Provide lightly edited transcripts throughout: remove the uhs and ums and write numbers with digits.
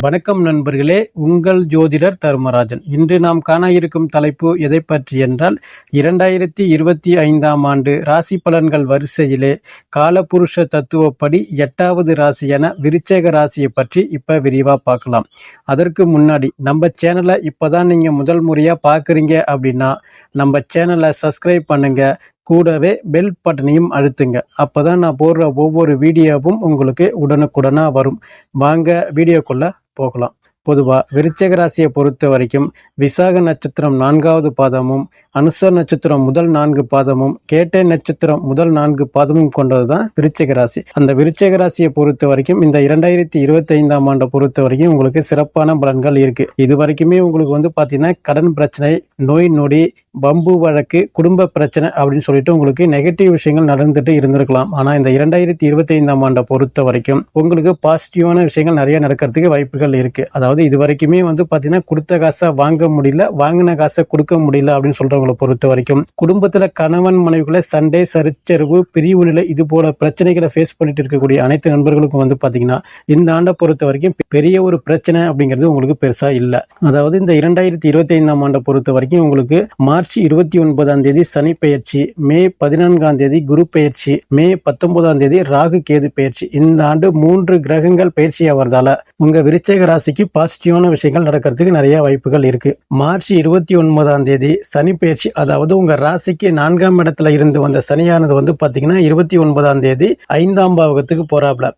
வணக்கம் நண்பர்களே, உங்கள் ஜோதிடர் தர்மராஜன். இன்று நாம் காண இருக்கும் தலைப்பு எதை பற்றி என்றால் 2025ஆம் ஆண்டு ராசி பலன்கள் வரிசையிலே காலபுருஷ தத்துவப்படி 8வது ராசியான விருச்சிக ராசியை பற்றி இப்போ விரிவாக பார்க்கலாம். அதற்கு முன்னாடி நம்ம சேனலை இப்போதான் நீங்கள் முதல் முறையாக பார்க்குறீங்க அப்படின்னா நம்ம சேனலை சப்ஸ்கிரைப் பண்ணுங்க, கூடவே பெல் பட்டனையும் அழுத்துங்க. அப்போதான் நான் போடுற ஒவ்வொரு வீடியோவும் உங்களுக்கு உடனுக்குடனாக வரும். வாங்க வீடியோக்குள்ள போகலாம். பொதுவாக விருச்சிக ராசியை பொறுத்த வரைக்கும் விசாக நட்சத்திரம் 4வது பாதமும், அனுச நட்சத்திரம் முதல் 4 பாதமும், கேட்டை நட்சத்திரம் முதல் 4 பாதமும் கொண்டது தான் விருச்சிக ராசி. அந்த விருச்சிக ராசியை பொறுத்த வரைக்கும் இந்த 2025ஆம் ஆண்டை பொறுத்த வரைக்கும் உங்களுக்கு சிறப்பான பலன்கள் இருக்கு. இது வரைக்குமே உங்களுக்கு பார்த்தீங்கன்னா கடன் பிரச்சனை, நோய் நொடி, பம்பு வழக்கு, குடும்ப பிரச்சனை அப்படின்னு சொல்லிட்டு உங்களுக்கு நெகட்டிவ் விஷயங்கள் நடந்துட்டு இருந்திருக்கலாம். ஆனால் இந்த 2025ஆம் ஆண்டை பொறுத்த வரைக்கும் உங்களுக்கு பாசிட்டிவான விஷயங்கள் நிறைய நடக்கிறதுக்கு வாய்ப்புகள் இருக்கு. அதாவது இது வரைக்குமே பார்த்தீங்கன்னா கொடுத்த காசை வாங்க முடியல, வாங்கின காசை கொடுக்க முடியல அப்படின்னு சொல்றவங்களை பொறுத்த வரைக்கும் குடும்பத்துல கணவன் மனைவிகளை சண்டை, சச்சரவு, பிரிவு நிலை, இது போல பிரச்சனைகளை ஃபேஸ் பண்ணிட்டு இருக்கக்கூடிய அனைத்து நண்பர்களுக்கும் பார்த்தீங்கன்னா இந்த ஆண்டை பொறுத்த வரைக்கும் பெரிய ஒரு பிரச்சனை அப்படிங்கிறது உங்களுக்கு பெருசா இல்லை. அதாவது இந்த 2025ஆம் ஆண்டை பொறுத்த வரைக்கும் உங்களுக்கு மார்ச் 29ஆம் தேதி சனி பெயர்ச்சி, மே 14ஆம் தேதி குரு பெயர்ச்சி, மே 19ஆம் தேதி ராகு கேது பெயர்ச்சி. இந்த ஆண்டு 3 கிரகங்கள் பயிற்சி ஆவறதால உங்க விருச்சிக ராசிக்கு பாசிட்டிவான விஷயங்கள் நடக்கிறதுக்கு நிறைய வாய்ப்புகள் இருக்கு. மார்ச் 29ஆம் தேதி சனி பெயர்ச்சி, அதாவது உங்க ராசிக்கு 4ஆம் இடத்துல இருந்து வந்த சனியானது பாத்தீங்கன்னா 29ஆம் தேதி 5ஆம் பாவகத்துக்கு போறாப்ல.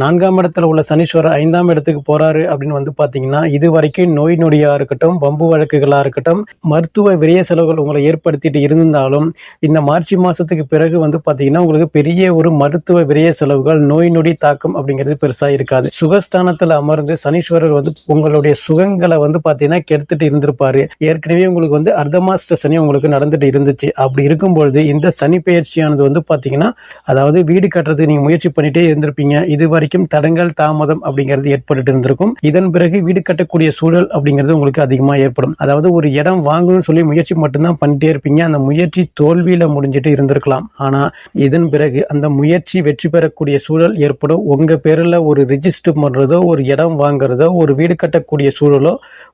4ஆம் இடத்துல உள்ள சனீஸ்வரர் 5ஆம் இடத்துக்கு போறாரு அப்படின்னு பாத்தீங்கன்னா இது வரைக்கும் நோய் நொடியா இருக்கட்டும், பம்பு வழக்குகளா இருக்கட்டும், மருத்துவ விரைய செலவுகள் உங்களை ஏற்படுத்திட்டு இருந்தாலும் இந்த மார்ச் மாசத்துக்கு பிறகு பாத்தீங்கன்னா உங்களுக்கு பெரிய ஒரு மருத்துவ விரைய செலவுகள், நோய் நொடி தாக்கம் அப்படிங்கிறது பெருசா இருக்காது. சுகஸ்தானத்துல அமர்ந்து சனீஸ்வரர் உங்களுடைய சுகங்களை பாத்தீங்கன்னா கெடுத்துட்டு இருந்திருப்பாரு. ஏற்கனவே உங்களுக்கு அர்த்தமாஸ்ட சனி உங்களுக்கு நடந்துட்டு இருந்துச்சு. அப்படி இருக்கும்பொழுது இந்த சனி பெயர்ச்சியானது பாத்தீங்கன்னா அதாவது வீடு கட்டுறதுக்கு நீங்க முயற்சி பண்ணிட்டே இருந்திருப்பீங்க. இது வரைக்கும் தடங்கள், தாமதம் அப்படிங்கிறது ஏற்பட்டு இருந்திருக்கும். இதன் பிறகு வீடு கட்டக்கூடிய சூழல் அப்படிங்கிறது உங்களுக்கு அதிகமா ஏற்படும். அதாவது ஒரு இடம் வாங்கணும்னு சொல்லி முயற்சி மட்டும்தான் பண்ணிட்டே இருப்பீங்க. அந்த முயற்சி தோல்வியில முடிஞ்சிட்டு இருந்திருக்கலாம். ஆனா இதன் பிறகு அந்த முயற்சி வெற்றி பெறக்கூடிய சூழல் ஏற்படும். உங்க பேர்ல ஒரு ரிஜிஸ்டர் பண்றதோ, ஒரு இடம் வாங்குறதோ, ஒரு வீடு கட்டக்கூடிய சூழலோ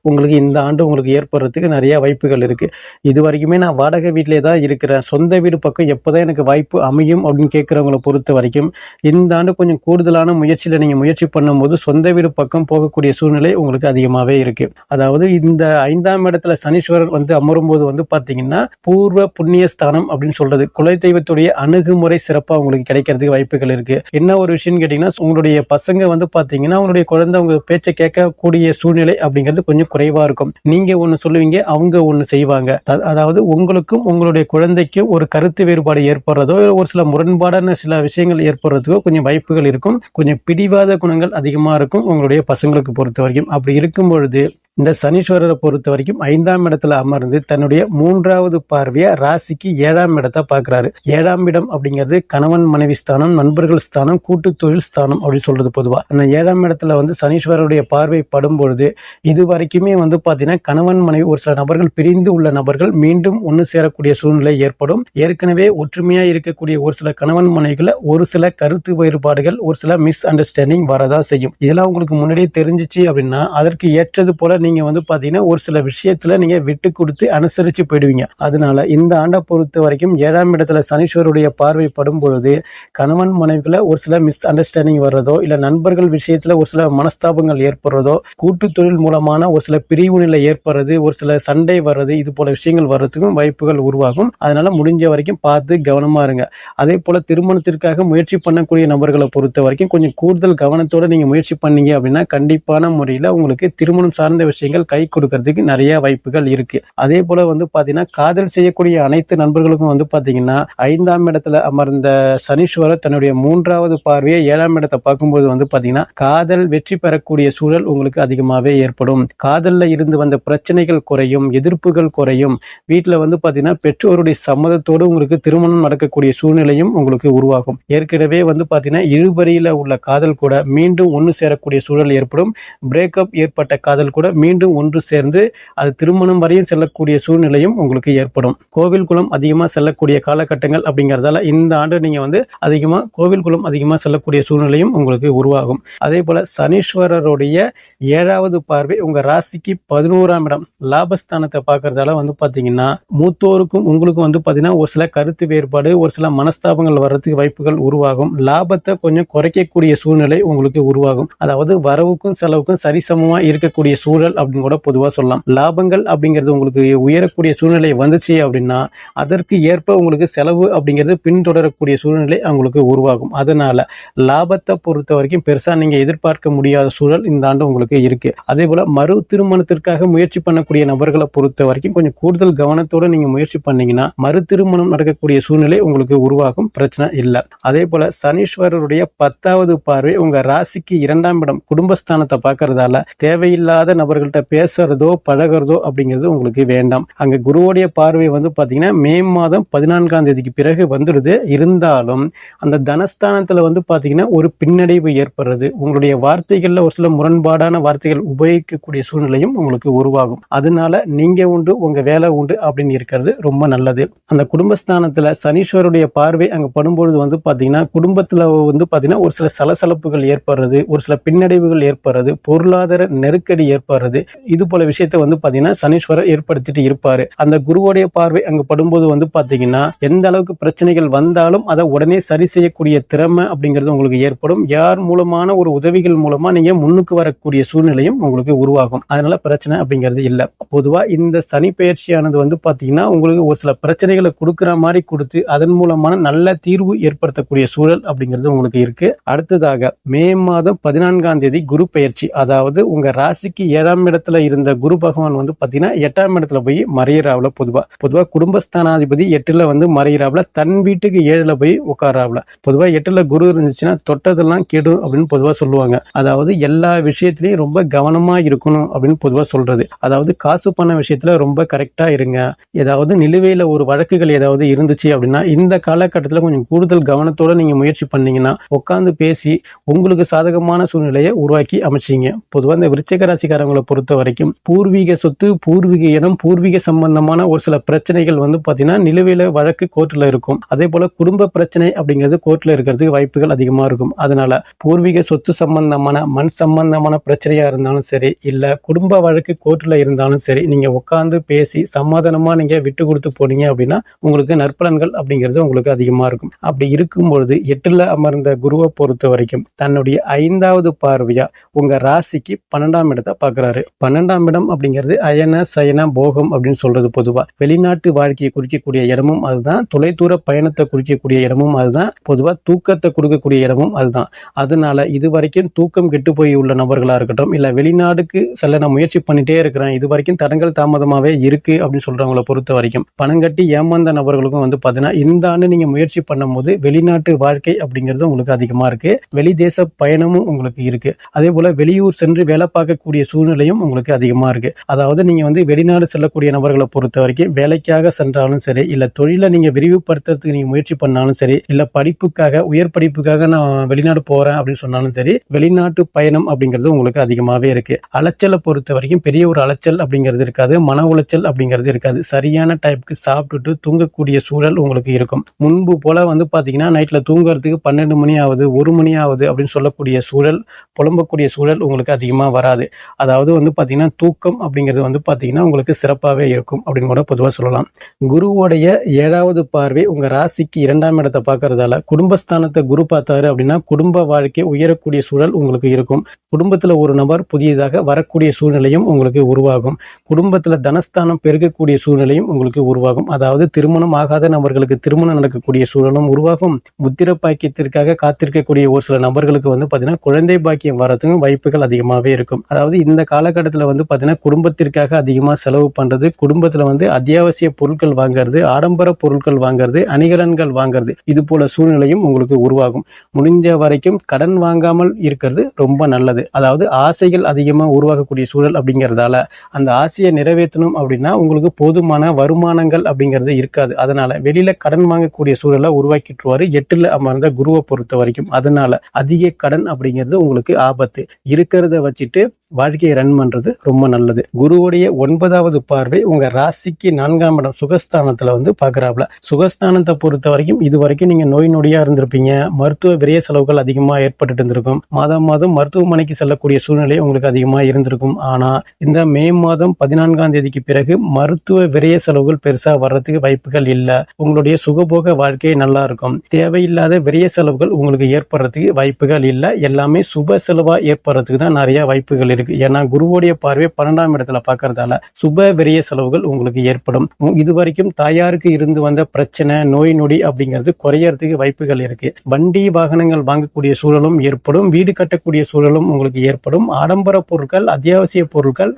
உங்களுக்கு இந்த ஆண்டு உங்களுக்கு ஏற்படுறதுக்கு நிறைய வாய்ப்புகள் இருக்கு. இது வரைக்குமே நான் வாடகை வீட்டிலே தான் இருக்கிறேன், சொந்த வீடு பக்கம் எப்போதான் எனக்கு வாய்ப்பு அமையும் அப்படின்னு கேட்குறவங்களை பொறுத்த வரைக்கும் இந்த ஆண்டு கொஞ்சம் கூடுதலான முயற்சியில் நீங்கள் முயற்சி பண்ணும்போது சொந்த வீடு பக்கம் போகக்கூடிய சூழ்நிலை உங்களுக்கு அதிகமாகவே இருக்கு. அதாவது இந்த 5ஆம் இடத்துல சனீஸ்வரர் அமரும் போது பார்த்தீங்கன்னா பூர்வ புண்ணிய ஸ்தானம் அப்படின்னு சொல்றது, குல தெய்வத்துடைய அணுகுமுறை சிறப்பாக உங்களுக்கு கிடைக்கிறதுக்கு வாய்ப்புகள் இருக்கு. என்ன ஒரு விஷயம் கேட்டீங்கன்னா உங்களுடைய பசங்க பார்த்தீங்கன்னா உங்களுடைய குழந்தை உங்க பேச்சை கேட்கக்கூடிய சூழ்நிலை அப்படிங்கிறது கொஞ்சம் குறைவா இருக்கும். நீங்க ஒண்ணு சொல்லுவீங்க, அவங்க ஒண்ணு செய்வாங்க. அதாவது உங்களுக்கும் உங்களுடைய குழந்தைக்கும் ஒரு கருத்து வேறுபாடு ஏற்படுறதோ, ஒரு சில முரண்பாடான சில விஷயங்கள் ஏற்படுறதுக்கோ கொஞ்சம் வாய்ப்புகள் இருக்கும். கொஞ்சம் பிடிவாத குணங்கள் அதிகமா இருக்கும் உங்களுடைய பசங்களுக்கு பொறுத்த வரைக்கும். அப்படி இருக்கும் பொழுது இந்த சனீஸ்வரரை பொறுத்த வரைக்கும் 5ஆம் இடத்துல அமர்ந்து தன்னுடைய 3வது பார்வையா ராசிக்கு 7ஆம் இடத்தை பார்க்கிறாரு. 7ஆம் இடம் அப்படிங்கிறது கணவன் மனைவி ஸ்தானம், நண்பர்கள் ஸ்தானம், கூட்டு தொழில் ஸ்தானம் அப்படின்னு சொல்றது பொதுவா. அந்த 7ஆம் இடத்துல சனீஸ்வரருடைய பார்வை படும் பொழுது இது வரைக்குமே பாத்தீங்கன்னா கணவன் மனைவி ஒரு சில நபர்கள் பிரிந்து உள்ள நபர்கள் மீண்டும் ஒன்று சேரக்கூடிய சூழ்நிலை ஏற்படும். ஏற்கனவே ஒற்றுமையா இருக்கக்கூடிய ஒரு சில கணவன் மனைவிகளை ஒரு சில கருத்து வேறுபாடுகள், ஒரு சில மிஸ் அண்டர்ஸ்டாண்டிங் வரதா செய்யும். இதெல்லாம் உங்களுக்கு முன்னாடியே தெரிஞ்சிச்சு அப்படின்னா அதற்கு ஏற்றது போல நீங்க பாத்தீங்கன்னா ஒரு சில விஷயத்துல நீங்க விட்டு கொடுத்து அனுசரிச்சு போயிடுவீங்க. அதனால இந்த ஆண்டை பொறுத்த வரைக்கும் 7ஆம் இடத்துல சனீஸ்வரருடைய பார்வை படும் பொழுது கணவன் மனைவிகளை ஒரு சில மிஸ் அண்டர்ஸ்டாண்டிங் வர்றதோ, இல்ல நண்பர்கள் விஷயத்துல ஒரு சில மனஸ்தாபங்கள் ஏற்படுறதோ, கூட்டு தொழில் மூலமான ஒரு சில பிரிவு நிலை ஏற்படுறது, ஒரு சில சண்டை வர்றது, இது போல விஷயங்கள் வர்றதுக்கும் வாய்ப்புகள் உருவாகும். அதனால முடிஞ்ச வரைக்கும் பார்த்து கவனமா இருங்க. அதே போல திருமணத்திற்காக முயற்சி பண்ணக்கூடிய நபர்களை பொறுத்த வரைக்கும் கொஞ்சம் கூடுதல் கவனத்தோட நீங்க முயற்சி பண்ணீங்க அப்படின்னா கண்டிப்பான முறையில் உங்களுக்கு திருமணம் சார்ந்த விஷயங்கள் கை கொடுக்கறதுக்கு நிறைய வாய்ப்புகள் இருக்கு. அதே போல பாத்தீங்கன்னா காதல் செய்யக்கூடிய அனைத்து நண்பர்களுக்கும் பாத்தீங்கன்னா 5ஆம் இடத்துல அமர்ந்த சனீஸ்வரர் தன்னுடைய 3வது பார்வையை 7ஆம் இடத்தை பார்க்கும்போது பாத்தீங்கன்னா காதல் வெற்றி பெறக்கூடிய சூழல் உங்களுக்கு அதிகமாகவே ஏற்படும். காதல்ல இருந்து வந்த பிரச்சனைகள் குறையும், எதிர்ப்புகள் குறையும். வீட்டுல பாத்தீங்கன்னா பெற்றோருடைய சம்மதத்தோடு உங்களுக்கு திருமணம் நடக்கக்கூடிய சூழ்நிலையும் உங்களுக்கு உருவாகும். ஏற்கனவே பாத்தீங்கன்னா இழுபறியில உள்ள காதல் கூட மீண்டும் ஒன்று சேரக்கூடிய சூழல் ஏற்படும். பிரேக்கப் ஏற்பட்ட காதல் கூட மீண்டும் ஒன்று சேர்ந்து அது திருமணம் வரையும் செல்லக்கூடிய சூழ்நிலையும் உங்களுக்கு ஏற்படும். கோவில் குளம் அதிகமாக செல்லக்கூடிய காலகட்டங்கள் அப்படிங்கிறதால இந்த ஆண்டு நீங்க அதிகமாக கோவில் குளம் அதிகமாக செல்லக்கூடிய சூழ்நிலையும் உங்களுக்கு உருவாகும். அதே போல சனீஸ்வரருடைய 7வது பார்வை உங்க ராசிக்கு 11ஆம் இடம் லாபஸ்தானத்தை பார்க்கறதால பாத்தீங்கன்னா மூத்தோருக்கும் உங்களுக்கும் பாத்தீங்கன்னா ஒரு சில கருத்து வேறுபாடு, ஒரு சில மனஸ்தாபங்கள் வர்றதுக்கு வாய்ப்புகள் உருவாகும். லாபத்தை கொஞ்சம் குறைக்கக்கூடிய சூழ்நிலை உங்களுக்கு உருவாகும். அதாவது வரவுக்கும் செலவுக்கும் சரிசமமா இருக்கக்கூடிய சூழல் அப்படின்னு கூட பொதுவா சொல்லலாம். லாபங்கள் அப்படிங்கிறது உங்களுக்கு உயரக்கூடிய சூழ்நிலை வந்துச்சு அப்படின்னா அதற்கு ஏற்ப உங்களுக்கு செலவு அப்படிங்கிறது பின்தொடரக்கூடிய சூழ்நிலை உங்களுக்கு உருவாகும். அதனால லாபத்தை பொறுத்த வரைக்கும் பெருசா நீங்க எதிர்பார்க்க முடியாத சூழல் இந்த ஆண்டு உங்களுக்கு இருக்கு. அதே போல மறு திருமணத்திற்காக முயற்சி பண்ணக்கூடிய நபர்களை பொறுத்த வரைக்கும் கொஞ்சம் கூடுதல் கவனத்தோட நீங்க முயற்சி பண்ணீங்கன்னா மறு திருமணம் நடக்கக்கூடிய சூழ்நிலை உங்களுக்கு உருவாகும். பிரச்சனை இல்லை. அதே போல சனீஸ்வரருடைய 10வது பார்வை உங்க ராசிக்கு 2ஆம் இடம் குடும்பஸ்தானத்தை பார்க்கறதால தேவையில்லாத நபர்கள்ட்ட பேசுறதோ பழகிறதோ அப்படிங்கிறது உங்களுக்கு வேண்டாம். அங்க குருவோடைய பார்வை பாத்தீங்கன்னா மே மாதம் 14ஆம் தேதிக்கு பிறகு வந்துடுது. இருந்தாலும் அந்த தனஸ்தானத்துல பாத்தீங்கன்னா ஒரு பின்னடைவு ஏற்படுறது, உங்களுடைய வார்த்தைகள்ல ஒரு சில முரண்பாடான வார்த்தைகள் உபயோகிக்கக்கூடிய சூழ்நிலையும் உங்களுக்கு உருவாகும். அதனால நீங்க உண்டு உங்க வேலை உண்டு அப்படின்னு இருக்கிறது ரொம்ப நல்லது. அந்த குடும்பஸ்தானத்துல சனீஸ்வருடைய பார்வை அங்க படும்பொழுது பாத்தீங்கன்னா குடும்பத்துல பாத்தீங்கன்னா ஒரு சில சலசலப்புகள் ஏற்படுறது, ஒரு சில பின்னடைவுகள் ஏற்படுறது, பொருளாதார நெருக்கடி ஏற்படுறது, இது போல விஷயத்தை பாத்தீங்கன்னா சனீஸ்வரர் ஏற்படுத்திட்டு இருப்பாரு. அந்த குருவோடைய பார்வை அங்க படும்போது பாத்தீங்கன்னா எந்த அளவுக்கு பிரச்சனைகள் வந்தாலும் அதை உடனே சரி செய்யக்கூடிய திறமை அப்படிங்கிறது உங்களுக்கு ஏற்படும். யார் மூலமான ஒரு உதவிகள் மூலமா நீங்க முன்னுக்கு வரக்கூடிய சூழ்நிலையும் உங்களுக்கு உருவாகும். அதனால பிரச்சனை அப்படிங்கிறது இல்லை. பொதுவா இந்த சனி பயிற்சியானது பாத்தீங்கன்னா உங்களுக்கு ஒரு சில பிரச்சனைகளை கொடுக்கிற மாதிரி கொடுத்து அதன் மூலமான நல்ல தீர்வு ஏற்படுத்தக்கூடிய சூழல் அப்படிங்கிறது உங்களுக்கு இருக்கு. அடுத்ததாக மே மாதம் 14ஆம் தேதி குரு பயிற்சி, அதாவது உங்க ராசிக்கு 7ஆம் இடத்துல இருந்த குரு பகவான் பாத்தீங்கன்னா 8ஆம் இடத்துல போய் மறையிறாவுல. பொதுவா குடும்பஸ்தானாதிபதி 8ல மறையிறாவுல, தன் வீட்டுக்கு 7ல போய் உட்காராவுல. பொதுவா 8ல குரு இருந்துச்சுன்னா தொட்டதெல்லாம் கெடும் அப்படின்னு பொதுவா சொல்லுவாங்க. அதாவது எல்லா விஷயத்திலையும் ரொம்ப கவனமா இருக்கணும் அப்படின்னு பொதுவா சொல்றது. அதாவது காசு பண விஷயத்துல ரொம்ப கரெக்டா இருங்க. ஏதாவது நிலுவையில ஒரு வழக்குகள் ஏதாவது இருந்துச்சு அப்படின்னா இந்த காலகட்டத்துல கொஞ்சம் கூடுதல் கவனத்தோட நீங்க முயற்சி பண்ணீங்கன்னா உட்கார்ந்து பேசி உங்களுக்கு சாதகமான சூழ்நிலையை உருவாக்கி அமைச்சிங்க. பொதுவாக இந்த விருச்சிக ராசிக்காரங்களை பொறுத்த வரைக்கும் பூர்வீக சொத்து, பூர்வீக இடம், பூர்வீக சம்பந்தமான ஒரு சில பிரச்சனைகள் பாத்தீங்கன்னா நிலுவையில வழக்கு கோர்ட்ல இருக்கும். அதே போல குடும்ப பிரச்சனை அப்படிங்கிறது கோர்ட்ல இருக்கிறதுக்கு வாய்ப்புகள் அதிகமா இருக்கும். அதனால பூர்வீக சொத்து சம்பந்தமான மண் சம்பந்தமான பிரச்சனையா இருந்தாலும் சரி, இல்ல குடும்ப வழக்கு கோர்ட்ல இருந்தாலும் சரி, நீங்க உட்கார்ந்து பேசி சமாதானமா நீங்க விட்டு கொடுத்து போனீங்க அப்படின்னா உங்களுக்கு நற்பலன்கள் அப்படிங்கிறது உங்களுக்கு அதிகமா இருக்கும். அப்படி இருக்கும்பொழுது 8ல அமர்ந்த குருவை பொறுத்த வரைக்கும் தன்னுடைய 5வது பார்வையா உங்க ராசிக்கு 12ஆம் இடத்தை பார்க்கிறாரு. 12ஆம் இடம் அப்படிங்கிறது அயன சயன போகம் அப்படின்னு சொல்றது. பொதுவா வெளிநாட்டு வாழ்க்கையை குறிக்கக்கூடிய இடமும் அதுதான், தொலைதூர பயணத்தை குறிக்கக்கூடிய இடமும் அதுதான், பொதுவா தூக்கத்தை கொடுக்கக்கூடிய இடமும் அதுதான். அதனால இது வரைக்கும் தூக்கம் கெட்டு போய் உள்ள நபர்களா இருக்கட்டும், இல்ல வெளிநாடுக்கு செல்ல நான் முயற்சி பண்ணிட்டே இருக்கிறேன், இது வரைக்கும் தடங்கள் தாமதமாவே இருக்கு அப்படின்னு சொல்றவங்களை பொறுத்த வரைக்கும் பணம் கட்டி ஏமாந்த நபர்களுக்கும் பாத்தீங்கன்னா இந்த ஆண்டு நீங்க முயற்சி பண்ணும் போது வெளிநாட்டு வாழ்க்கை அப்படிங்கிறது உங்களுக்கு அதிகமா இருக்கு. வெளிதேச பயணமும் உங்களுக்கு இருக்கு. அதே போல வெளியூர் சென்று வேலை பார்க்கக்கூடிய சூழ்நிலையும் உங்களுக்கு அதிகமா இருக்கு. அதாவது நீங்க வெளிநாடு செல்லக்கூடிய நபர்களை பொறுத்த வரைக்கும் வேலைக்காக சென்றாலும் சரி, இல்ல தொழிலை நீங்க விரிவுபடுத்துறதுக்கு நீங்க முயற்சி பண்ணாலும் சரி, இல்ல படிப்புக்காக உயர் படிப்புக்காக நான் வெளிநாடு போறேன் அப்படின்னு சொன்னாலும் சரி, வெளிநாட்டு பயணம் அப்படிங்கிறது உங்களுக்கு அதிகமாவே இருக்கு. அலைச்சலை பொறுத்த வரைக்கும் பெரிய ஒரு அலைச்சல் அப்படிங்கிறது இருக்காது, மன உளைச்சல் அப்படிங்கிறது இருக்காது. சரியான டைப்புக்கு சாப்பிட்டுட்டு தூங்கக்கூடிய சூழல் உங்களுக்கு இருக்கும். முன்பு போல பாத்தீங்கன்னா நைட்ல தூங்குறதுக்கு 12 மணி ஆகுது, 1 மணி ஆகுது அப்படின்னு சொல்லக்கூடிய சூழல், புலம்பக்கூடிய சூழல் உங்களுக்கு அதிகமா வராது. அதாவது பாத்தீங்கன்னா தூக்கம் அப்படிங்கிறது பாத்தீங்கன்னா உங்களுக்கு சிறப்பாகவே இருக்கும் அப்படின்னு கூட பொதுவாக சொல்லலாம். குருவோடைய 7வது பார்வை உங்க ராசிக்கு 2ஆம் இடத்தை பார்க்கறதால குடும்பஸ்தானத்தை குரு பார்த்தாரு அப்படின்னா குடும்ப வாழ்க்கை உயரக்கூடிய சூழல் உங்களுக்கு இருக்கும். குடும்பத்துல ஒரு நபர் புதியதாக வரக்கூடிய சூழ்நிலையும் உங்களுக்கு உருவாகும். குடும்பத்துல தனஸ்தானம் பெருகக்கூடிய சூழ்நிலையும் உங்களுக்கு உருவாகும். அதாவது திருமணம் ஆகாத நபர்களுக்கு திருமணம் நடக்கக்கூடிய சூழலும் உருவாகும். முத்திர பாக்கியத்திற்காக காத்திருக்கக்கூடிய ஒரு சில நபர்களுக்கு பாத்தீங்கன்னா குழந்தை பாக்கியம் வரதுக்கும் வாய்ப்புகள் அதிகமாகவே இருக்கும். அதாவது இந்த காலகட்டத்தில் பாத்தீங்கன்னா குடும்பத்திற்காக அதிகமாக செலவு பண்றது, குடும்பத்துல அத்தியாவசிய பொருட்கள் வாங்குறது, ஆடம்பர பொருட்கள் வாங்குறது, அணிகலன்கள் வாங்குறது, இது போல சூழ்நிலையும் உங்களுக்கு உருவாகும். முடிஞ்ச வரைக்கும் கடன் வாங்காமல் இருக்கிறது ரொம்ப நல்லது. அதாவது ஆசைகள் அதிகமாக உருவாகக்கூடிய சூழல் அப்படிங்கிறதால அந்த ஆசையை நிறைவேற்றணும் அப்படின்னா உங்களுக்கு போதுமான வருமானங்கள் அப்படிங்கிறது இருக்காது. அதனால வெளியில கடன் வாங்கக்கூடிய சூழலை உருவாக்கிட்டுருவாரு 8ல அமர்ந்த குருவை பொறுத்த வரைக்கும். அதனால அதிக கடன் அப்படிங்கிறது உங்களுக்கு ஆபத்து. இருக்கிறத வச்சுட்டு வாழ்க்கையை ரன் பண்றது ரொம்ப நல்லது. குருவுடைய 9வது பார்வை உங்க ராசிக்கு 4ஆம் இடம் சுகஸ்தானத்துல வந்து பாக்குறாப்ல. சுகஸ்தானத்தை பொறுத்த வரைக்கும் இது வரைக்கும் நீங்க நோய் நொடியா இருந்திருப்பீங்க. மருத்துவ விரய செலவுகள் அதிகமா ஏற்பட்டு இருந்திருக்கும். மாதம் மாதம் மருத்துவமனைக்கு செல்லக்கூடிய சூழ்நிலை உங்களுக்கு அதிகமா இருந்திருக்கும். ஆனா இந்த மே மாதம் 14ஆம் தேதிக்கு பிறகு மருத்துவ விரய செலவுகள் பெருசா வர்றதுக்கு வாய்ப்புகள் இல்ல. உங்களுடைய சுகபோக வாழ்க்கை நல்லா இருக்கும். தேவையில்லாத விரய செலவுகள் உங்களுக்கு ஏற்படுறதுக்கு வாய்ப்புகள் இல்ல. எல்லாமே சுப செலவா ஏற்படுறதுக்கு தான் நிறைய வாய்ப்புகள் இருக்கு. ஏன்னா குருவுடைய பார்வை 12ஆம் இடத்துல பார்க்கறதால சுப விரய செலவுகள் உங்களுக்கு ஏற்படும். இதுவரைக்கும் தாயாருக்கு இருந்து வந்த பிரச்சனை நோய் நொடி அப்படிங்கிறது குறையறதுக்கு வாய்ப்புகள் இருக்கு. வண்டி வாகனங்கள் வாங்கக்கூடிய சூழலும் ஏற்படும். வீடு கட்டக்கூடிய சூழலும் உங்களுக்கு ஏற்படும். ஆடம்பர பொருட்கள் அத்தியாவசிய பொருட்கள்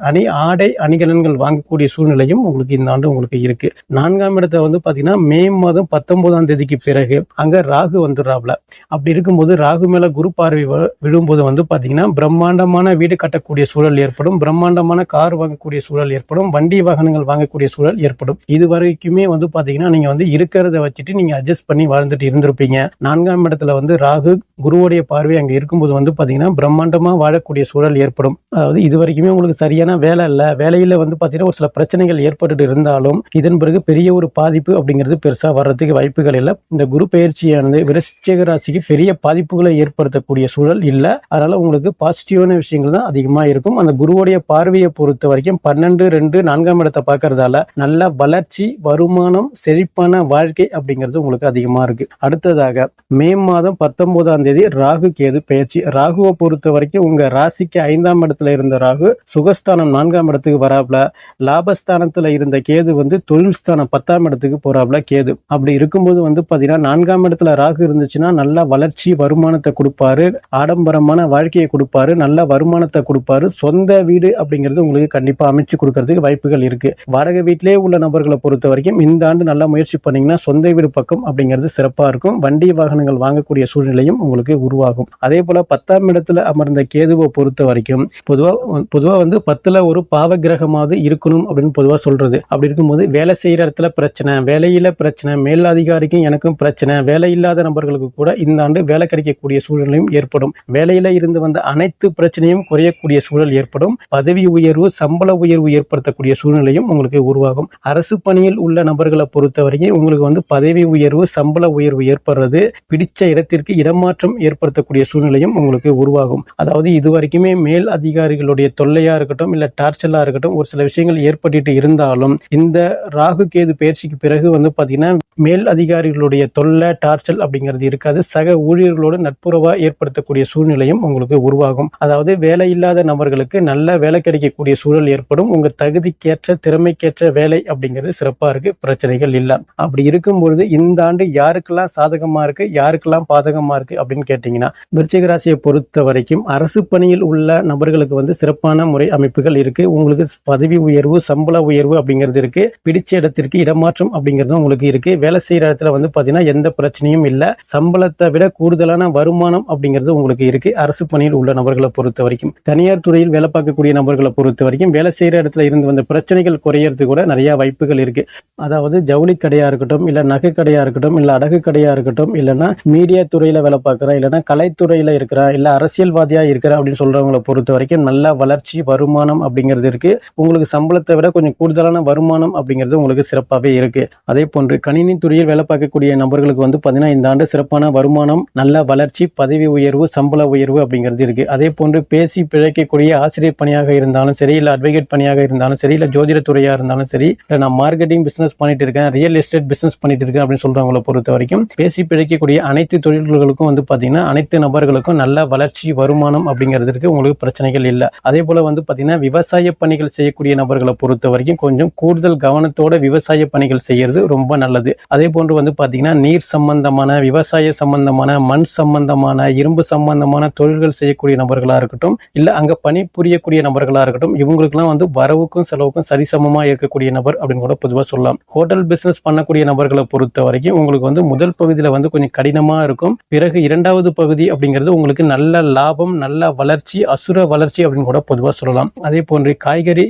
ஆடை அணிகலன்கள் வாங்கக்கூடிய சூழ்நிலையும் உங்களுக்கு இந்த ஆண்டு உங்களுக்கு இருக்கு. 4ஆம் இடத்தை வந்து பாத்தீங்கன்னா மே மாதம் 19ஆம் தேதிக்கு பிறகு அங்க ராகு வந்துடுறாப்ல. அப்படி இருக்கும்போது ராகு மேல குரு பார்வை விழும்போது வந்து பாத்தீங்கன்னா பிரம்மாண்டமான வீடு கட்டக்கூடிய சூழல் ஏற்படும். பிரம்மாண்டமான கார் வாங்கக்கூடிய சூழல் ஏற்படும். வண்டி வாகனங்கள் வாங்கக்கூடிய சூழல் ஏற்படும். இது வரைக்குமே வந்து பாத்தீங்கன்னா நீங்க வந்து இருக்கிறத வச்சுட்டு நீங்க அட்ஜஸ்ட் பண்ணி வாழ்ந்துட்டு இருந்திருப்பீங்க. 4ஆம் இடத்துல வந்து ராகு குருவுடைய பார்வை அங்க இருக்கும்போது வந்து பாத்தீங்கன்னா பிரம்மாண்டமா வாழக்கூடிய சூழல் ஏற்படும். அதாவது இது வரைக்குமே உங்களுக்கு சரியான வேலை இல்ல. வேலையில வந்து பாத்தீங்கன்னா ஒரு சில பிரச்சனைகள் ஏற்பட்டு இருந்தாலும் இதன் பிறகு பெரிய ஒரு பாதிப்பு அப்படிங்கிறது பெருசா வர்றதுக்கு வாய்ப்புகள் இல்லை. இந்த குரு பயிற்சியானது விருச்சிக ராசிக்கு பெரிய பாதிப்புகளை ஏற்படுத்தக்கூடிய சூழல் இல்லை. அதனால உங்களுக்கு பாசிட்டிவான விஷயங்கள் தான் அதிகமா இருக்கும். அந்த குருவுடைய பார்வையை பொறுத்த வரைக்கும் 12, 2, 4ஆம் இடத்தை பார்க்கறதால நல்ல வளர்ச்சி, வருமானம், செழிப்பான வாழ்க்கை அப்படிங்கிறது உங்களுக்கு அதிகமா இருக்கு. அடுத்ததாக மே மாதம் 19ஆம் தேதி ராகு கேது பயிற்சி. ராகுவை பொறுத்த வரைக்கும் உங்க ராசிக்கு 5ஆம் இடத்துல இருந்த ராகு சுகஸ்தானம் 4ஆம் இடத்துக்கு வராப்ல. லாபஸ்தானத்துல இருந்த கேது வந்து தொழில் ஸ்தானம் 10ஆம் இடத்துக்கு போறாப்ல கேது. அப்படி இருக்கும்போது வந்து பாத்தீங்கன்னா 4ஆம் இடத்துல ராகு இருந்துச்சுன்னா நல்ல வளர்ச்சி, வருமானத்தை கொடுப்பாரு. ஆடம்பரமான வாழ்க்கையை கொடுப்பாரு. நல்ல வருமானத்தை கொடுப்பாரு. சொந்த வீடு அப்படிங்கிறது உங்களுக்கு கண்டிப்பா அமைச்சு கொடுக்கறதுக்கு வாய்ப்புகள் இருக்கு. வாடகை வீட்டிலே உள்ள நபர்களை பொறுத்த வரைக்கும் இந்த ஆண்டு நல்லா முயற்சி பண்ணீங்கன்னா சொந்த வீடு பக்கம் அப்படிங்கிறது சிறப்பா இருக்கும். வண்டி வாகனங்கள் வாங்கக்கூடிய சூழ்நிலையும் உங்களுக்கு உருவாகும். அதே போல 10ஆம் இடத்துல அமர்ந்த கேதுவை பொறுத்த வரைக்கும் பொதுவா வந்து 10ல ஒரு பாவ கிரகமாவது இருக்கணும் அப்படின்னு பொதுவா சொல்றது. அப்படி இருக்கும்போது வேலை செய்யற இடத்துல பிரச்சனை, வேலையில பிரச்சனை, மேல் அதிகாரிக்கும் எனக்கும் பிரச்சனை, வேலை இல்லாத நபர்களுக்கு கூட இந்த ஆண்டு வேலை கிடைக்கக்கூடிய சூழ்நிலையும் ஏற்படும். வேலையில இருந்து வந்த அனைத்து பிரச்சனையும் குறையக்கூடிய சூழல் ஏற்படும். பதவி உயர்வு, சம்பள உயர்வு ஏற்படுத்தக்கூடிய சூழ்நிலையும் உங்களுக்கு உருவாகும். அரசு பணியில் உள்ள நபர்களை பொறுத்த வரைக்கும் உங்களுக்கு வந்து பதவி உயர்வு, சம்பள உயர்வு ஏற்படுறது, பிடிச்ச இடத்திற்கு இடமாற்றம் ஏற்படுத்தக்கூடிய சூழ்நிலையும் உங்களுக்கு உருவாகும். அதாவது இதுவரைக்குமே மேல் அதிகாரிகளுடைய தொல்லையா இருக்கட்டும், இல்ல டார்ச்சலா இருக்கட்டும், ஒரு சில விஷயங்கள் ஏற்பட்டு இருந்தாலும் இந்த ராகு கேது பயிற்சிக்கு பிறகு வந்து பாத்தீங்கன்னா மேல் அதிகாரிகளுடைய தொல்லை, டார்ச்சல் அப்படிங்கிறது இருக்காது. சக ஊழியர்களோடு நட்புறவா ஏற்படுத்தக்கூடிய சூழ்நிலையும் உங்களுக்கு உருவாகும். அதாவது வேலை இல்லாத நபர்களுக்கு நல்ல வேலை கிடைக்கக்கூடிய சூழல் ஏற்படும். உங்க தகுதிக்கேற்ற, திறமைக்கேற்ற வேலை அப்படிங்கிறது சிறப்பா இருக்கு. பிரச்சனைகள் இல்ல. அப்படி இருக்கும்பொழுது இந்த ஆண்டு யாருக்கெல்லாம் சாதகமா இருக்கு, யாருக்கெல்லாம் பாதகமா இருக்கு அப்படின்னு கேட்டீங்கன்னா விருச்சிக ராசியை பொறுத்த வரைக்கும் அரசு பணியில் உள்ள நபர்களுக்கு வந்து சிறப்பான முறை அமைப்புகள் இருக்கு. உங்களுக்கு பதவி உயர்வு, சம்பள உயர்வு அப்படிங்கிறது இருக்கு. பிடிச்ச இடத்திற்கு இடமாற்றம் அப்படிங்கிறது உங்களுக்கு இருக்கு. வேலை செய்யற இடத்துல வந்து பாத்தீங்கன்னா எந்த பிரச்சனையும் இல்ல. சம்பளத்தை விட கூடுதலான வருமானம் அப்படிங்கிறது உங்களுக்கு இருக்கு. அரசு பணியில் உள்ள நபர்களை பொறுத்த வரைக்கும். தனியார் துறையில் வேலை பார்க்கக்கூடிய நபர்களை பொறுத்த வரைக்கும் வேலை செய்யற இடத்துல இருந்து வந்த பிரச்சனைகள் குறையறதுக்கு கூட நிறைய வாய்ப்புகள் இருக்கு. அதாவது ஜவுளி கடையா இருக்கட்டும், இல்ல நகை கடையா இருக்கட்டும், இல்ல அடகு கடையா இருக்கட்டும், இல்லைன்னா மீடியா துறையில வேலை பார்க்கிறேன், இல்லைன்னா கலைத்துறையில இருக்கிறேன், இல்ல அரசியல்வாதியா இருக்கிறேன் அப்படின்னு சொல்றவங்களை பொறுத்த வரைக்கும் நல்ல வளர்ச்சி, வருமானம் அப்படிங்கிறது இருக்கு. உங்களுக்கு சம்பளத்தை விட கொஞ்சம் கூடுதலான வருமானம் அப்படிங்கிறது உங்களுக்கு சிறப்பாகவே இருக்கு. அதே போன்று கணினி துறையில் வேலை பார்க்கக்கூடிய நபர்களுக்கு வந்து பாத்தீங்கன்னா இந்த ஆண்டு சிறப்பான வருமானம், நல்ல வளர்ச்சி, பதவி உயர்வு, சம்பள உயர்வு அப்படிங்கிறது இருக்கு. அதே போன்று பேசி பிழைக்கக்கூடிய ஆசிரியர் பணியாக இருந்தாலும் சரி, இல்ல அட்வொகேட் பணியாக இருந்தாலும் சரி, இல்ல ஜோதிட துறையா இருந்தாலும் சரி, இல்ல நான் மார்க்கெட்டிங் பிசினஸ் பண்ணிட்டு இருக்கேன், ரியல் எஸ்டேட் பிசினஸ் பண்ணிட்டு இருக்கேன் அப்படின்னு சொல்றவங்களை பொறுத்த வரைக்கும் பேசி பிழைக்கக்கூடிய அனைத்து தொழில்களுக்கும் வந்து பாத்தீங்கன்னா அனைத்து நபர்களுக்கும் நல்ல வளர்ச்சி, வருமானம் அப்படிங்கிறது இருக்கு. உங்களுக்கு பிரச்சனைகள் இல்ல. அதே போல வந்து பாத்தீங்கன்னா விவசாய பணிகள் செய்யக்கூடிய நபர்களை பொறுத்த வரைக்கும் கொஞ்சம் கூடுதல் கவனத்தோட விவசாய பணிகள் செய்யறது ரொம்ப நல்லது. அதே போன்று வந்து பாத்தீங்கன்னா நீர் சம்பந்தமான, விவசாய சம்பந்தமான, மண் சம்பந்தமான, இரும்பு சம்பந்தமான தொழில்கள் செய்யக்கூடிய நபர்களா இருக்கட்டும், இல்ல அங்க பணி புரியக்கூடிய நபர்களா இருக்கட்டும், இவங்களுக்குலாம் வந்து வரவுக்கும் செலவுக்கும் சரிசமமா இருக்கக்கூடிய நபர் அப்படின்னு கூட பொதுவா சொல்லலாம். ஹோட்டல் பிசினஸ் பண்ணக்கூடிய நபர்களை பொறுத்த வரைக்கும் உங்களுக்கு வந்து முதல் பகுதியில வந்து கொஞ்சம் கடினமா இருக்கும். பிறகு 2வது பகுதி அப்படிங்கிறது உங்களுக்கு நல்ல லாபம், நல்ல வளர்ச்சி, அசுர வளர்ச்சி அப்படின்னு கூட பொதுவா சொல்லலாம். அதே போன்று காய்கறி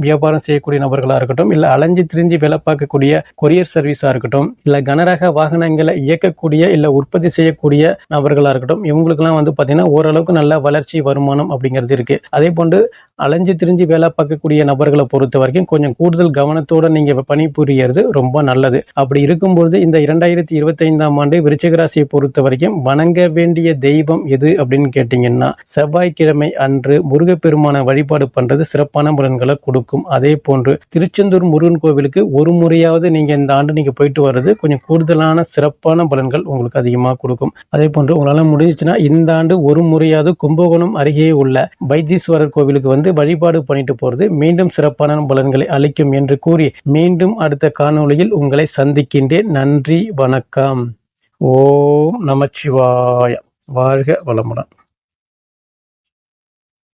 வியாபாரம் செய்யக்கூடிய நபர்களா இருக்கட்டும், இல்ல அலைஞ்சு திரிஞ்சு வேலை பார்க்கக்கூடிய கொரியர் சர்வீஸா இருக்கட்டும், இல்ல கனரக வாகனங்களை இயக்கக்கூடிய இல்ல உற்பத்தி செய்யக்கூடிய நபர்களா இருக்கட்டும், இவங்களுக்கெல்லாம் வந்து பாத்தீங்கன்னா ஓரளவுக்கு நல்ல வளர்ச்சி, வருமானம் அப்படிங்கிறது இருக்கு. அதே போன்று அலைஞ்சு திரிஞ்சு வேலை பார்க்கக்கூடிய நபர்களை பொறுத்த வரைக்கும் கொஞ்சம் கூடுதல் கவனத்தோட நீங்க பணிபுரியறது ரொம்ப நல்லது. அப்படி இருக்கும்பொழுது இந்த 2025ஆம் ஆண்டு விருச்சிக ராசியை பொறுத்த வரைக்கும் வணங்க வேண்டிய தெய்வம் எது அப்படின்னு கேட்டீங்கன்னா, செவ்வாய்க்கிழமை அன்று முருகப்பெருமான வழிபாடு பண்றது சிறப்பான பலன்களை கொடுக்கும். அதே போன்று திருச்செந்தூர் முருகன் கோவிலுக்கு ஒரு முறையாவது நீங்க இந்த ஆண்டு நீங்க போயிட்டு வர்றது கொஞ்சம் கூடுதலான சிறப்பான பலன்கள் உங்களுக்கு அதிகமாக கொடுக்கும். அதே போன்று உங்களால முடிஞ்சுச்சுன்னா இந்த ஆண்டு ஒரு முறையாவது கும்பகோணம் அருகே உள்ள வைத்தீஸ்வரர் கோவிலுக்கு வழிபாடு பண்ணிட்டு போறது மீண்டும் சிறப்பான பலன்களை அளிக்கும் என்று கூறி மீண்டும் அடுத்த காணொளியில் உங்களை சந்திக்கின்றேன். நன்றி, வணக்கம். ஓம் நமச்சிவாய. வாழ்க வளமுடன்.